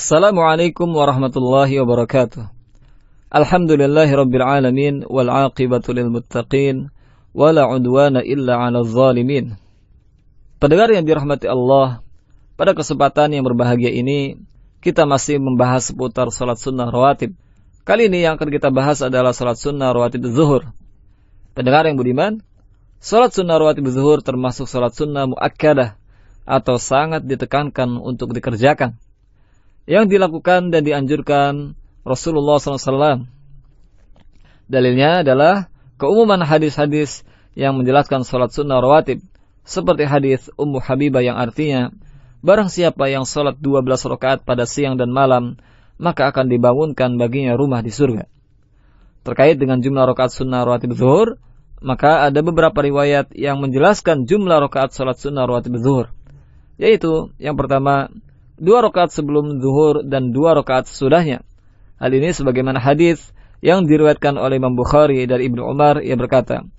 Assalamualaikum warahmatullahi wabarakatuh. Alhamdulillahi rabbil alamin wal aqibatu lil muttaqin wala udwana illa 'alal zalimin. Pendengar yang dirahmati Allah, pada kesempatan yang berbahagia ini kita masih membahas seputar salat sunnah rawatib. Kali ini yang akan kita bahas adalah salat sunnah rawatib zuhur. Pendengar yang budiman, salat sunnah rawatib zuhur termasuk salat sunnah muakkadah atau sangat ditekankan untuk dikerjakan, yang dilakukan dan dianjurkan Rasulullah SAW. Dalilnya adalah keumuman hadis-hadis yang menjelaskan salat sunnah rawatib, seperti hadis Ummu Habibah yang artinya, barang siapa yang salat 12 rakaat pada siang dan malam, maka akan dibangunkan baginya rumah di surga. Terkait dengan jumlah rakaat sunnah rawatib zuhur, maka ada beberapa riwayat yang menjelaskan jumlah rakaat salat sunnah rawatib zuhur, yaitu yang pertama 2 rakaat sebelum zuhur dan 2 rakaat sesudahnya. Hal ini sebagaimana hadis yang diriwayatkan oleh Imam Bukhari dari Ibnu Umar yang berkata,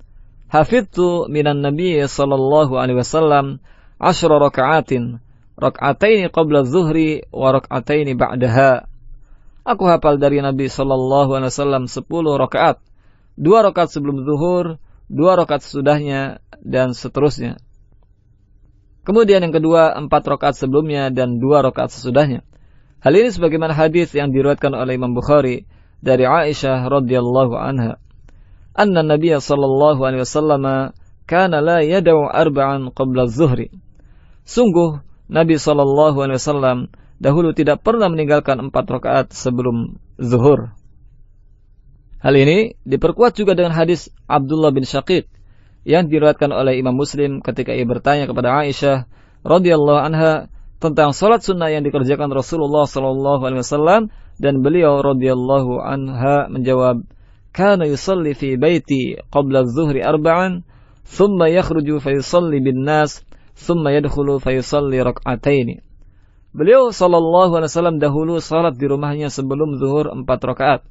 "Hafidtu minan Nabi sallallahu alaihi wasallam 10 raka'atin, rak'ataini qabla zuhri wa rak'ataini ba'daha." Aku hafal dari Nabi sallallahu alaihi wasallam 10 rakaat, 2 rakaat sebelum zuhur, 2 rakaat sesudahnya, dan seterusnya. Kemudian yang kedua, 4 rakaat sebelumnya dan 2 rakaat sesudahnya. Hal ini sebagaimana hadis yang diriwayatkan oleh Imam Bukhari dari Aisyah radhiyallahu anha, anna Nabiy sallallahu alaihi wasallam kana la yad'u arba'an qabla az-zuhri. Sungguh Nabi sallallahu alaihi wasallam dahulu tidak pernah meninggalkan 4 rakaat sebelum zuhur. Hal ini diperkuat juga dengan hadis Abdullah bin Syaqiq yang diriwayatkan oleh Imam Muslim ketika ia bertanya kepada Aisyah radhiyallahu anha tentang salat sunnah yang dikerjakan Rasulullah sallallahu alaihi wasallam, dan beliau radhiyallahu anha menjawab, "Kana yusalli fi baiti qabla adh-dhuhri arba'an, thumma yakhruju fa yusalli bin nas, thumma yadkhulu fa yusalli rak'ataini." Beliau sallallahu alaihi wasallam dahulu salat di rumahnya sebelum zuhur 4 rakaat,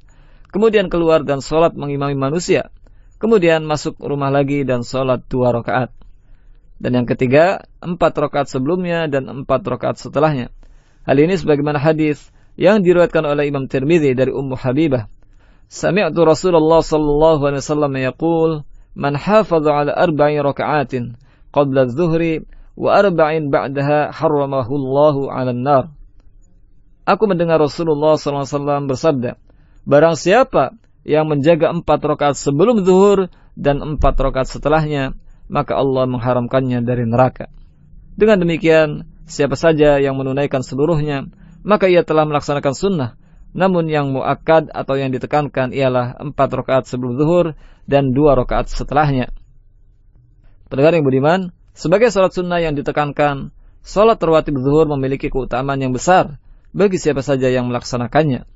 kemudian keluar dan salat mengimami manusia, kemudian masuk rumah lagi dan sholat 2 rakaat. Dan yang ketiga, 4 rakaat sebelumnya dan 4 rakaat setelahnya. Hal ini sebagaimana hadis yang diriwayatkan oleh Imam Tirmidzi dari Ummu Habibah. Sami'tu Rasulullah sallallahu alaihi wasallam yaqul, "Man hafaza 'ala 4 raka'atin qabla adh-dhuhri wa 4 ba'daha harramahu Allahu 'alan nar." Aku mendengar Rasulullah sallallahu alaihi wasallam bersabda, barang siapa yang menjaga 4 rakaat sebelum zuhur dan 4 rakaat setelahnya, maka Allah mengharamkannya dari neraka. Dengan demikian, siapa saja yang menunaikan seluruhnya, maka ia telah melaksanakan sunnah. Namun yang muakkad atau yang ditekankan ialah 4 rakaat sebelum zuhur dan 2 rakaat setelahnya. Pendengar yang budiman, sebagai salat sunnah yang ditekankan, salat rawatib zuhur memiliki keutamaan yang besar bagi siapa saja yang melaksanakannya.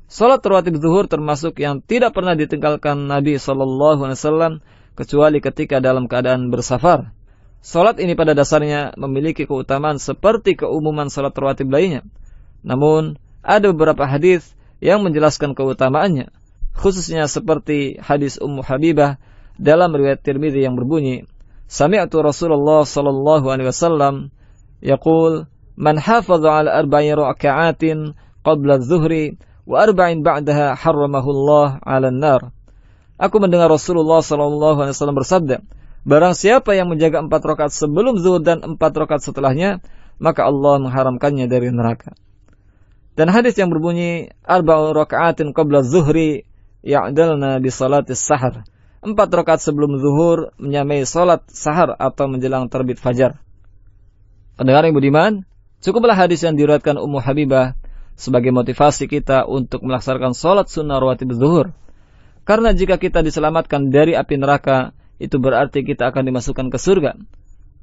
Salat rawatib zuhur termasuk yang tidak pernah ditinggalkan Nabi sallallahu alaihi wasallam kecuali ketika dalam keadaan bersafar. Salat ini pada dasarnya memiliki keutamaan seperti keumuman salat rawatib lainnya. Namun ada beberapa hadis yang menjelaskan keutamaannya, khususnya seperti hadis Ummu Habibah dalam riwayat Tirmidzi yang berbunyi, "Sami'tu Rasulullah sallallahu alaihi wasallam yaqul, man hafaza 'ala 4 raka'atin qabla adh-dhuhri wa 4 ba'daha harramahu Allah 'alan nar." Aku mendengar Rasulullah sallallahu alaihi wasallam bersabda, barang siapa yang menjaga 4 rakaat sebelum zuhur dan 4 rakaat setelahnya, maka Allah mengharamkannya dari neraka. Dan hadis yang berbunyi, 4 raka'atin qabla zuhri ya'dalna bi salatis sahar. 4 rakaat sebelum zuhur menyamai salat sahar atau menjelang terbit fajar. Pendengar yang budiman, cukuplah hadis yang diriwayatkan Ummu Habibah sebagai motivasi kita untuk melaksanakan sholat sunnah rawatib zuhur. Karena jika kita diselamatkan dari api neraka, itu berarti kita akan dimasukkan ke surga.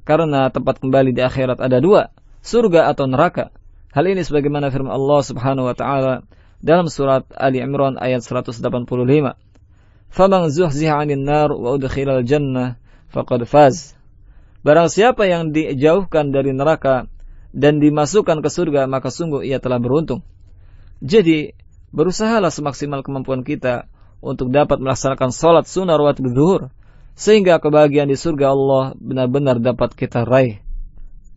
Karena tempat kembali di akhirat ada 2, surga atau neraka. Hal ini sebagaimana firman Allah subhanahu wa ta'ala dalam surat Ali Imran ayat 185. "Faman zuhziha 'anil nar wa udkhilal jannah faqad faz." Barang siapa yang dijauhkan dari neraka dan dimasukkan ke surga, maka sungguh ia telah beruntung. Jadi, berusahalah semaksimal kemampuan kita untuk dapat melaksanakan sholat sunnah rawatib zuhur, sehingga kebahagiaan di surga Allah benar-benar dapat kita raih.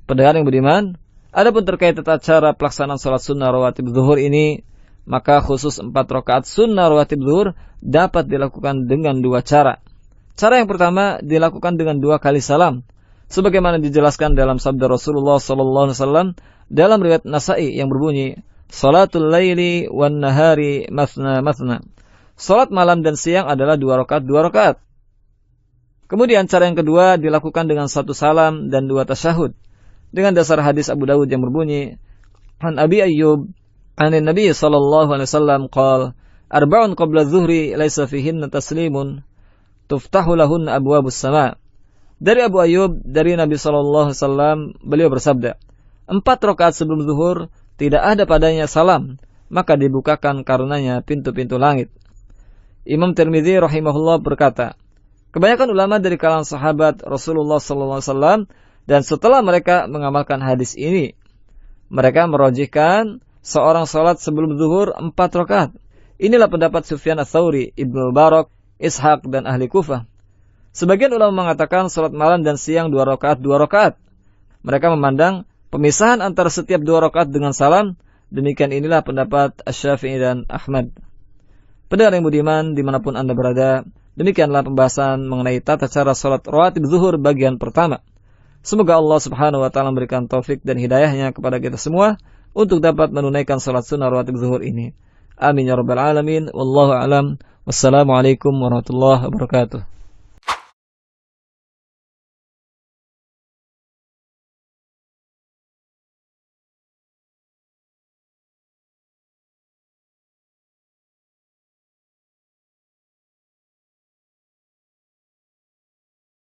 Pendengar yang beriman, Adapun terkait tata cara pelaksanaan salat sunnah rawatib zuhur ini, maka khusus 4 rakaat sunnah rawatib zuhur dapat dilakukan dengan 2 cara. Cara yang pertama dilakukan dengan 2 kali salam, sebagaimana dijelaskan dalam sabda Rasulullah SAW dalam riwayat Nasa'i yang berbunyi, Salatul laili wan nahari mathna mathna. Salat malam dan siang adalah 2 rakaat 2 rakaat. Kemudian cara yang kedua dilakukan dengan 1 salam dan 2 tasyahud. Dengan dasar hadis Abu Dawud yang berbunyi, An Abi Ayyub, Anin Nabi sallallahu alaihi wasallam qala, arba'un qabla zuhri laisa fihinna taslimun, tuftahu lahun abwabus sama'. Dari Abu Ayyub, dari Nabi sallallahu alaihi wasallam, beliau bersabda, 4 rakaat sebelum zuhur tidak ada padanya salam, maka dibukakan karenanya pintu-pintu langit. Imam Tirmidzi rahimahullah berkata, kebanyakan ulama dari kalangan sahabat Rasulullah SAW dan setelah mereka mengamalkan hadis ini, mereka merojihkan seorang salat sebelum zuhur 4 rakaat. Inilah pendapat Sufyan Ats-Tsauri, Ibnu Mubarak, Ishaq dan ahli Kufah. Sebagian ulama mengatakan salat malam dan siang 2 rakaat 2 rakaat. Mereka memandang pemisahan antara setiap 2 rakaat dengan salam. Demikian inilah pendapat Asy-Syafi'i dan Ahmad. Pendengar yang budiman dimanapun Anda berada, demikianlah pembahasan mengenai tata cara salat rawatib zuhur bagian pertama. Semoga Allah Subhanahu wa taala memberikan taufik dan hidayahnya kepada kita semua untuk dapat menunaikan salat sunnah rawatib zuhur ini. Amin ya rabbal alamin. Wallahu a'lam. Wassalamualaikum warahmatullahi wabarakatuh.